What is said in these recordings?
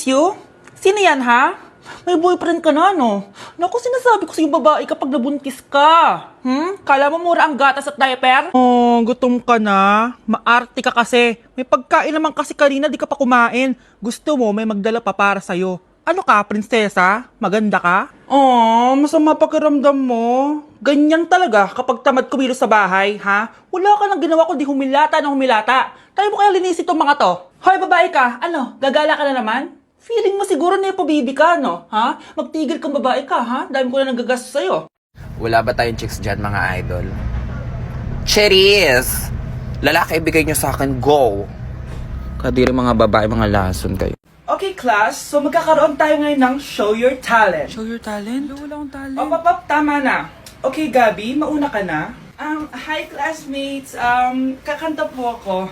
you? Sino yan, ha? May boyfriend ka na, no? Naku, sinasabi ko sa'yo babae kapag nabuntis ka. Kala mo mura ang gatas at diaper? Oh, gutom ka na? Maarte ka kasi. May pagkain naman kasi kanina, di ka pa kumain. Gusto mo, may magdala pa para sa'yo. Ano ka, prinsesa? Maganda ka? Oh, masama pakiramdam mo. Ganyan talaga kapag tamad kumilos sa bahay, ha? Wala ka nang ginawa kundi humilata ng humilata. Tayo mo kaya linisin itong mga to. Hoy, babae ka, ano, gagala ka na naman? Feeling mo siguro na baby ka, no? Ha? Magtigil kang babae ka, ha? Dami ko na nagagastos sa'yo. Wala ba tayong chicks dyan, mga idol? Cherries! Lalaki, ibigay nyo sa akin, go! Kadiri mga babae, mga lason kayo. Okay, class. So, magkakaroon tayo ngayon ng Show Your Talent. Show your talent? Wala akong talent. Op, tama na. Okay, Gabi, mauna ka na. Hi, classmates. Kakanta po ako.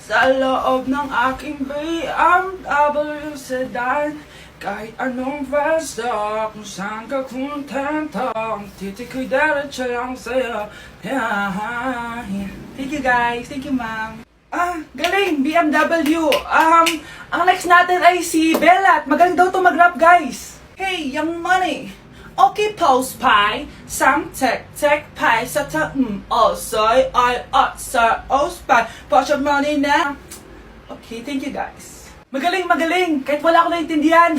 Sa loob ng aking BMW sedan, kahit anong basta, kung saan ka kontento, ang titik ko'y diretso lang sa'yo. Thank you, guys. Thank you, ma'am. Galing, BMW. Ang next natin ay si Bellat. Magaling daw to mag-rap, guys. Hey, Young Money. Okay, post pie. Sang tek pie. Sa soy, sa pie. Put your money na. Okay, thank you, guys. Magaling. Kahit wala ko naintindihan.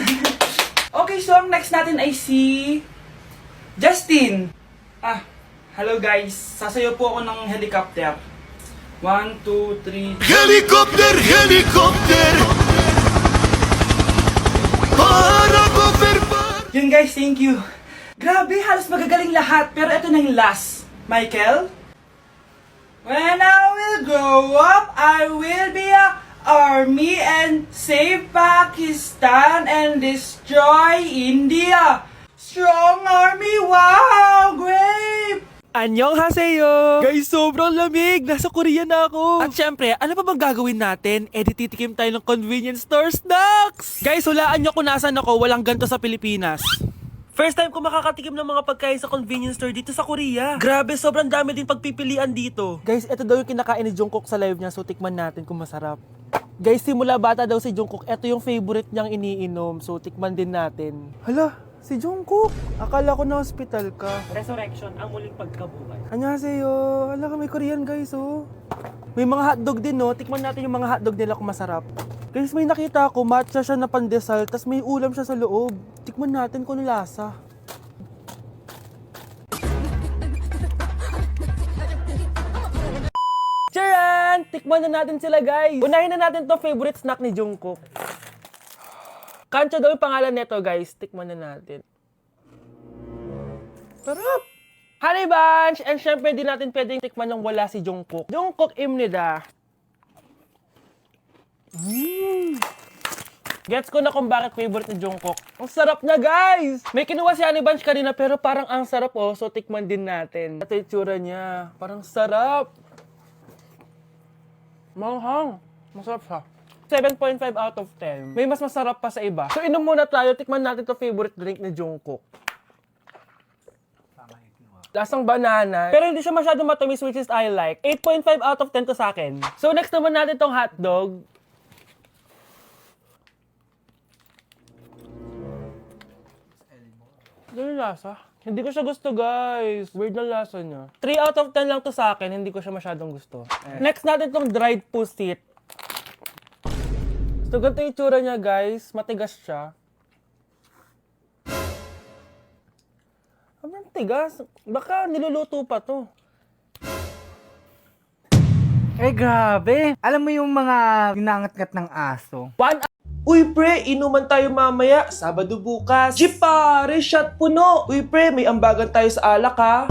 Okay, so ang next natin ay si Justin. Hello, guys. Sasayaw po ako ng helicopter. 1, 2, 3. Helicopter, helicopter. Para governar. Yun, guys, thank you. Grabe, halos magagaling lahat. Pero ito na yung last. Michael? When I will grow up, I will be a army and save Pakistan and destroy India. Strong army, wow, great! Annyeonghaseyo! Guys, sobrang lamig! Nasa Korea na ako! At syempre, ano pa bang gagawin natin? Titikim tayo ng convenience store snacks! Guys, hulaan nyo kung nasan ako, walang ganto sa Pilipinas. First time ko makakatikim ng mga pagkain sa convenience store dito sa Korea. Grabe, sobrang dami din pagpipilian dito. Guys, ito daw yung kinakain ni Jungkook sa live niya, so tikman natin kung masarap. Guys, simula bata daw si Jungkook, ito yung favorite niyang iniinom, so tikman din natin. Hala, si Jungkook! Akala ko na hospital ka. Resurrection, ang muling pagkabuhay. Annyeonghaseyo! Hala ka, may Korean guys, oh. May mga hotdog din, no? Tikman natin yung mga hotdog nila kung masarap. Guys, may nakita ako, matcha siya na pandesal, tas may ulam siya sa loob. Tikman natin kung ano lasa. Charan! Tikman na natin sila, guys. Unahin na natin to favorite snack ni Jungkook. Kancha daw yung pangalan nito, guys. Tikman na natin. Sarap! Honey Bunch! And syempre, di natin pwedeng tikman nang wala si Jungkook. Jungkook imnida. Gets ko na kung bakit favorite ni Jungkook. Ang sarap na, guys! May kinuha si Honey Bunch kanina, pero parang ang sarap, oh. So, tikman din natin. Ito yung tsura niya. Parang sarap. Manghang. Masarap siya. 7.5 out of 10. May mas masarap pa sa iba. So, inom muna tayo. Tikman natin to favorite drink ni Jungkook. Lasang banana. Pero hindi siya masyadong matamis, which is I like. 8.5 out of 10 to sa akin. So, next naman natin tong hotdog. Ano yung lasa? Hindi ko siya gusto, guys. Weird na lasa niya. 3 out of 10 lang to sa akin. Hindi ko siya masyadong gusto. Next natin tong dried pusit. So, ganito yung itsura niya, guys. Matigas siya. Ang tigas. Baka niluluto pa to. Grabe. Alam mo yung mga ginangat-ngat ng aso? Uy, pre, inuman tayo mamaya. Sabado bukas. Jeep pare, shot puno. Uy, pre, may ambagan tayo sa alak, ha?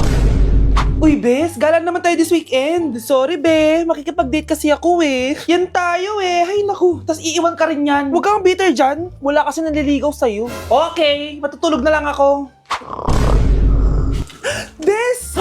Uy, bes, gala naman tayo this weekend. Sorry, be. Makikipag-date kasi ako, eh. Yan tayo, eh. Ay, naku. Tas iiwan ka rin yan. Huwag kang bitter dyan. Wala kasi naliligaw sa'yo. Okay, matutulog na lang ako. Bes!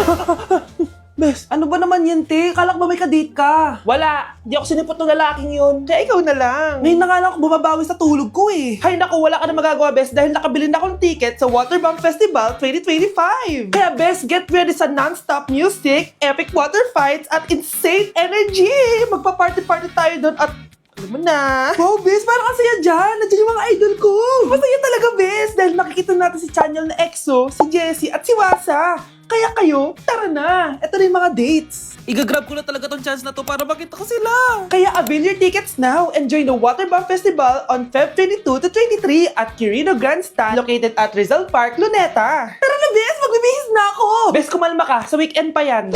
Bes, ano ba naman yan, te? Kala ko ba may ka-date ka? Wala. Di ako sinipot ng lalaking yun. Kaya ikaw na lang. Ngayon na nga lang ako bumabawi sa tulog ko, eh. Hay naku, wala ka na magagawa, Bes, dahil nakabili na akong ticket sa Waterbomb Festival 2025. Kaya, Bes, get ready sa non-stop music, epic water fights, at insane energy. Magpa-party-party tayo doon at alam mo na. Wow, Bes, parang ang saya dyan. idol ko! Masaya talaga, bes! Dahil makikita natin si Channel na EXO, si Jessie at si Wasa. Kaya kayo, tara na! Ito na yung mga dates. Igagrab ko na talaga tong chance na to para makita ko sila. Kaya avail your tickets now and join the Waterbomb Festival on Feb 22 to 23 at Quirino Grandstand located at Rizal Park, Luneta. Tara na, bes! Magbibihis na ako! Bes, kumalma ka. Sa weekend pa yan.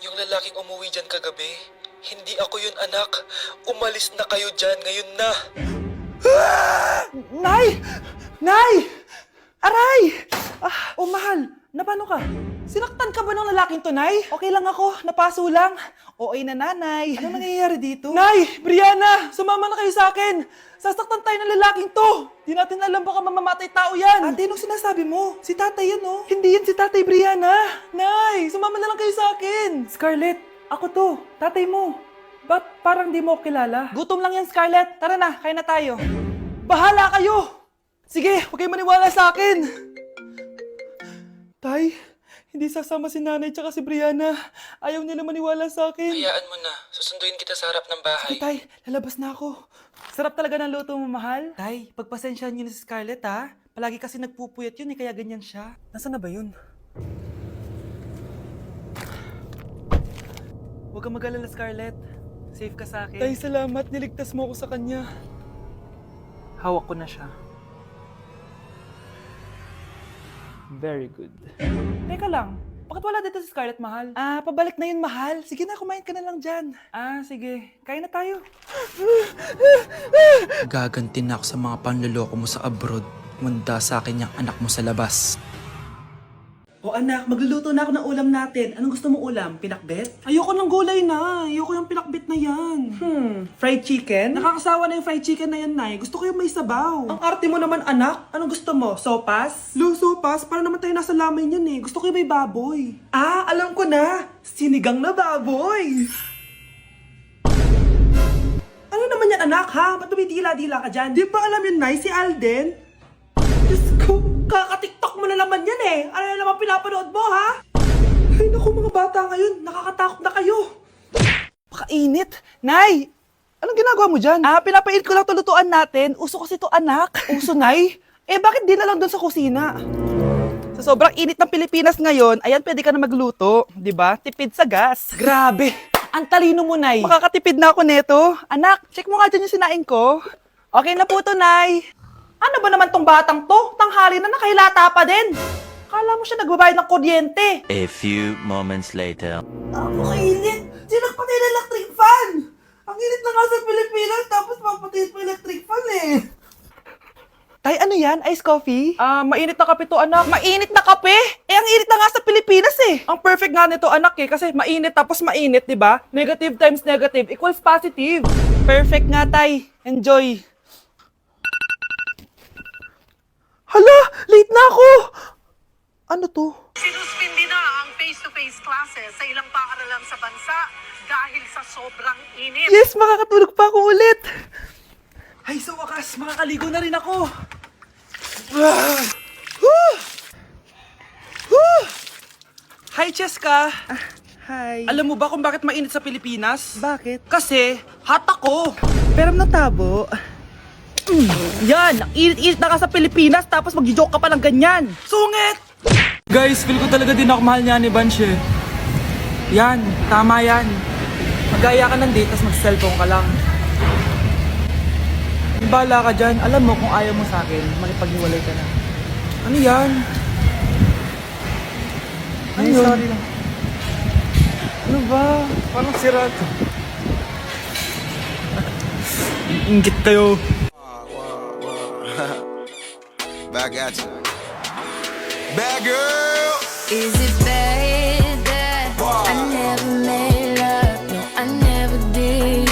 Yung lalaking umuwi dyan kagabi, hindi ako yun anak. Umalis na kayo dyan ngayon na. Nay! Nay! Aray! Oh, mahal. Napano ka? Sinaktan ka ba ng lalaking to, Nay? Okay lang ako. Napaso lang. Okay na, nanay. Ano nangyayari dito? Nay! Brianna! Sumama na kayo sa akin! Sasaktan tayo ng lalaking to! Di natin alam baka mamamatay tao yan! Ate, anong sinasabi mo? Si tatay yan, oh. Hindi yan si tatay, Brianna! Nay! Sumama na lang kayo sa akin! Scarlett, ako to. Tatay mo. Ba't parang di mo ako kilala? Gutom lang yan, Scarlett. Tara na, kain na tayo. Bahala kayo! Sige, huwag kayo maniwala sa akin! Tay, hindi sasama si nanay tsaka si Brianna. Ayaw nila maniwala sa akin. Hayaan mo na. Susunduin kita sa harap ng bahay. Sige, Tay, lalabas na ako. Sarap talaga ng luto mo, mahal. Tay, pagpasensyahan niyo na si Scarlett, ha? Palagi kasi nagpupuyat yun, kaya ganyan siya. Nasaan na ba yun? Huwag kang mag-alala, Scarlett. Safe ka sa akin. Tay, salamat. Niligtas mo ako sa kanya. Hawak ko na siya. Very good. Teka lang, bakit wala dito si Scarlett, mahal? Pabalik na yun, mahal. Sige na, kumain ka na lang dyan. Sige. Kain na tayo. Gaganti na ako sa mga panluloko mo sa abroad. Munda sa akin yung anak mo sa labas. O anak, magluluto na ako ng ulam natin. Anong gusto mo ulam? Pinakbet? Ayoko ng gulay na. Ayoko yung pinakbet na yan. Fried chicken? Nakakasawa na yung fried chicken na yan, Nay. Gusto ko yung may sabaw. Ang arte mo naman, anak. Anong gusto mo? Sopas? Sopas? Para naman tayo nasa lamay niyan eh. Gusto ko yung may baboy. Alam ko na. Sinigang na baboy. Ano naman yan, anak, ha? Ba't tumitila-dila ka dyan? Di ba alam yun, Nay? Si Alden? Diyos ko, kaka-tiktok mo na naman yan eh. Ano na naman pinapanood mo, ha? Ay, naku, mga bata ngayon. Nakakatakot na kayo. Pakainit. Nay, anong ginagawa mo dyan? Pinapainit ko lang tulutuan natin. Uso kasi to, anak. Uso, Nay? Bakit di na lang doon sa kusina? Sa sobrang init ng Pilipinas ngayon, ayan, pwede ka na magluto. Di ba? Tipid sa gas. Grabe. Ang talino mo, Nay. Makakatipid na ako neto. Anak, check mo nga dyan yung sinain ko. Okay na po to, Nay. Ano ba naman tong batang to? Tanghali na nakahilata pa din. Kala mo siya nagbabayad ng kuryente. A few moments later. Kainit. Sinakpatay na electric fan. Ang init na nga sa Pilipinas, tapos papatay pa electric fan eh. Tay, ano yan? Ice coffee? Mainit na kape to, anak. Mainit na kape? Ang init na nga sa Pilipinas eh. Ang perfect nga nito, anak eh. Kasi mainit tapos mainit, di ba? Negative times negative equals positive. Perfect nga, Tay. Enjoy. Hala! Late na ako! Ano to? Sinuspindi na ang face-to-face classes sa ilang paaralan sa bansa dahil sa sobrang init. Yes! Makakatulog pa ako ulit! Ay, sa wakas! Makakaligo na rin ako! Hi, Cheska! Hi! Alam mo ba kung bakit mainit sa Pilipinas? Bakit? Kasi, hot ako! Pero natabo. Yan! Ang init-init na ka sa Pilipinas tapos mag-joke ka pa ng ganyan! Sungit! Guys, feel ko talaga din ako mahal niya ni Bansh eh. Yan, tama yan. Magaya ka ng date tapos mag-cellphone ka lang. Yung bahala ka dyan, alam mo kung ayaw mo sa akin, makipag-iwalay ka na. Ano yan? Ano yun? Sorry lang. Ano ba? Parang sira to. Ingit kayo. Back at you. Bad girl. Is it bad that I never made love? No, I never did.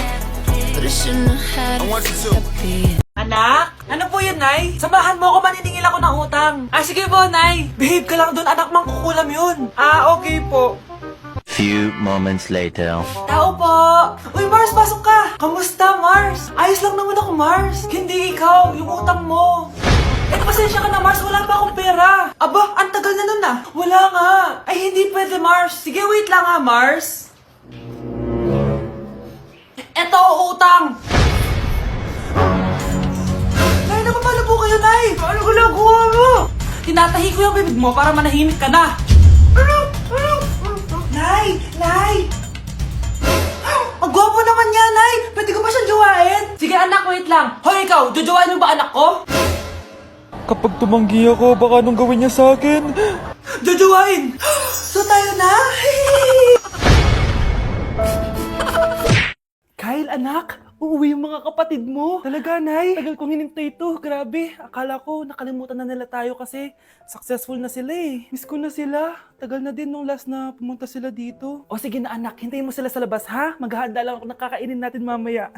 But I shouldn't have had I want you to. it. Anak? Ano po yun, Nay? Samahan mo ako, maniningil ako ng utang. Sige po, Nay. Behave ka lang dun, anak, mangkukulam yun. Okay po. Few moments later. Tao po! Uy, Mars, pasok ka! Kamusta, Mars? Ayos lang naman ako, Mars. Hindi ikaw, yung utang mo. Pasensya ka na, Mars. Wala pa akong pera. Aba, ang tagal na nun ah. Wala nga. Ay, hindi pwede, Mars. Sige, wait lang ha, Mars. Eto, utang. Nay, napapalo po tinatahi ko yung bibig mo para manahimik ka na. Nay! Nay! Ang gwapo naman niya, Nay! Pwede ko ba siyang jowain? Sige anak, wait lang. Hoy ikaw, jojowain mo ba anak ko? Kapag tumanggi ako, baka anong gawin niya sa akin? Jojowain! So tayo na? Kyle, anak, uuwi yung mga kapatid mo. Talaga, Nay? Tagal kong hinintay ito. Grabe, akala ko nakalimutan na nila tayo kasi successful na sila eh. Miss ko na sila. Tagal na din nung last na pumunta sila dito. O sige na anak, hintayin mo sila sa labas ha? Maghahanda lang ako ng kakainin natin mamaya.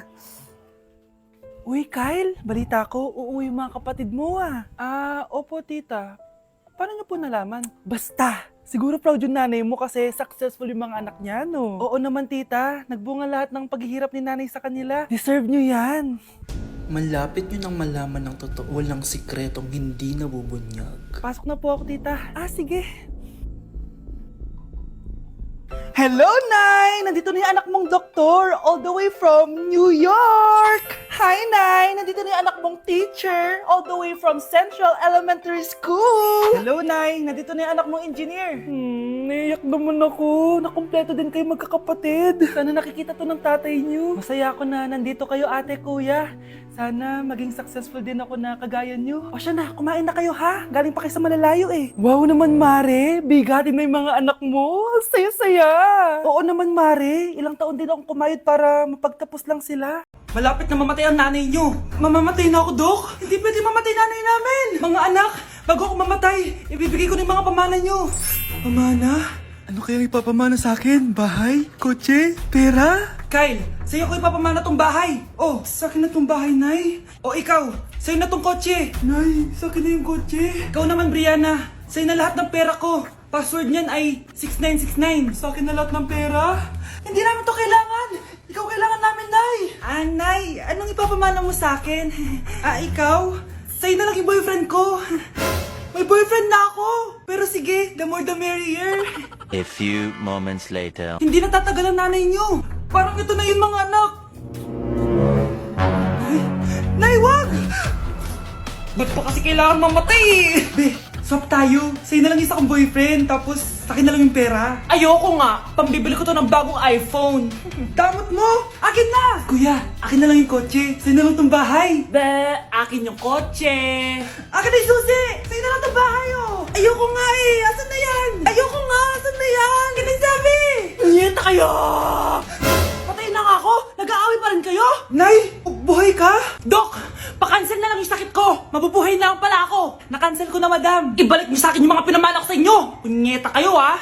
Uy, Kyle, balita ko, uuwi yung mga kapatid mo ah. Opo tita. Paano niyo po nalaman? Basta! Siguro proud yung nanay mo kasi successful yung mga anak niya, no? Oo naman, tita. Nagbunga lahat ng paghihirap ni nanay sa kanila. Deserve nyo yan. Malapit nyo nang malaman ng totoo walang sikretong hindi nabubunyag. Pasok na po ako, tita. Sige. Hello, Nay! Nandito na yung anak mong doktor all the way from New York! Hi, Nay! Nandito na yung anak mong teacher all the way from Central Elementary School! Hello, Nay! Nandito na yung anak mong engineer! Naiyak naman ako. Nakumpleto din kayo magkakapatid. Sana nakikita to ng tatay niyo. Masaya ako na nandito kayo, ate, kuya. Sana maging successful din ako na kagaya niyo. O siya na, kumain na kayo ha. Galing pa kayo sa malalayo eh. Wow naman, Mare. Bigatin na yung mga anak mo. Saya-saya. Oo naman, Mare. Ilang taon din akong kumayod para mapagtapos lang sila. Malapit na mamatay ang nanay niyo. Mamamatay na ako, Dok. Hindi pwede mamatay nanay namin. Mga anak, bago ako mamatay, ibibigay ko na yung mga pamana niyo. Pamana? Ano kayang ipapamana sa akin? Bahay? Kotse? Pera? Kyle, sa'yo ko ipapamana tong bahay. Oh, sa akin na tong bahay, Nay. O ikaw, sa'yo na tong kotse. Nay, sa akin na yung kotse. Ikaw naman, Brianna, sa'yo na lahat ng pera ko. Password niyan ay 6969. Sa akin na lahat ng pera? Hindi namin to kailangan. Ikaw kailangan namin, Nay. Nay, anong ipapamana mo sa akin? Ikaw? Sa'yo na lang yung boyfriend ko. May boyfriend na ako. Pero sige, the more the merrier. A few moments later. Hindi na tatagal ang nanay niyo. Parang ito na yun, mga anak. Nay, wag! Ba't pa kasi kailangan mamatay eh? Be, swap tayo. Sa'yo na lang isa kong boyfriend, tapos sa akin na lang yung pera. Ayoko nga. Pambibili ko to ng bagong iPhone. Damot mo! Akin na! Kuya, akin na lang yung kotse. Sa'yo na lang tong bahay. Be, akin yung kotse. Akin na yung susi! Sa'yo na lang tong bahay, oh! Ayoko nga eh! Asan na yan? Ayoko nga! Asan na yan? Ganun sabi! Niyeta kayo! Patay na nga ako! Nag-aaway pa rin kayo? Nay! Buhay ka? Dok! Pa-cancel na lang yung sakit ko! Mabubuhay na lang pala ako! Na-cancel ko na, madam! Ibalik niyo sa akin yung mga pinamana ko sa inyo! Punyeta kayo, ah!